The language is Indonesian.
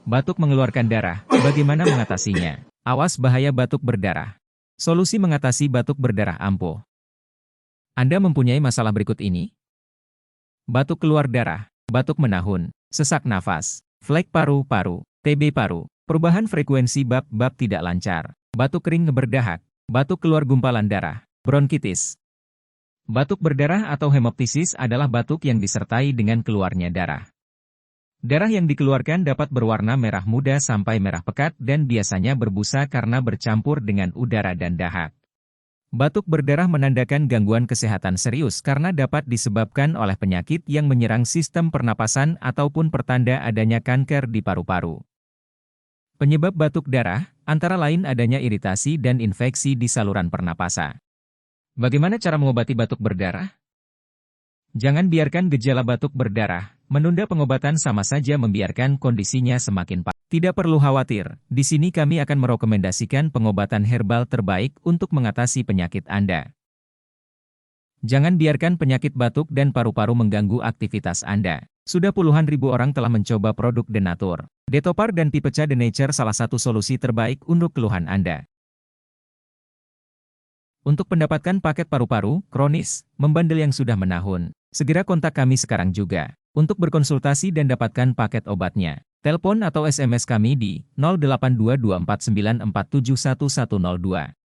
Batuk mengeluarkan darah, bagaimana mengatasinya? Awas bahaya batuk berdarah. Solusi mengatasi batuk berdarah ampuh. Anda mempunyai masalah berikut ini? Batuk keluar darah, batuk menahun, sesak nafas, flek paru-paru, TB paru, perubahan frekuensi bab-bab tidak lancar, batuk kering berdahak, batuk keluar gumpalan darah, bronkitis. Batuk berdarah atau hemoptisis adalah batuk yang disertai dengan keluarnya darah. Darah yang dikeluarkan dapat berwarna merah muda sampai merah pekat dan biasanya berbusa karena bercampur dengan udara dan dahak. Batuk berdarah menandakan gangguan kesehatan serius karena dapat disebabkan oleh penyakit yang menyerang sistem pernapasan ataupun pertanda adanya kanker di paru-paru. Penyebab batuk darah, antara lain adanya iritasi dan infeksi di saluran pernapasan. Bagaimana cara mengobati batuk berdarah? Jangan biarkan gejala batuk berdarah. Menunda pengobatan sama saja membiarkan kondisinya semakin parah. Tidak perlu khawatir, di sini kami akan merekomendasikan pengobatan herbal terbaik untuk mengatasi penyakit Anda. Jangan biarkan penyakit batuk dan paru-paru mengganggu aktivitas Anda. Sudah puluhan ribu orang telah mencoba produk Denatur, Detopar dan Pipeca Denature salah satu solusi terbaik untuk keluhan Anda. Untuk mendapatkan paket paru-paru kronis, membandel yang sudah menahun, segera kontak kami sekarang juga. Untuk berkonsultasi dan dapatkan paket obatnya, telepon atau SMS kami di 082249471102.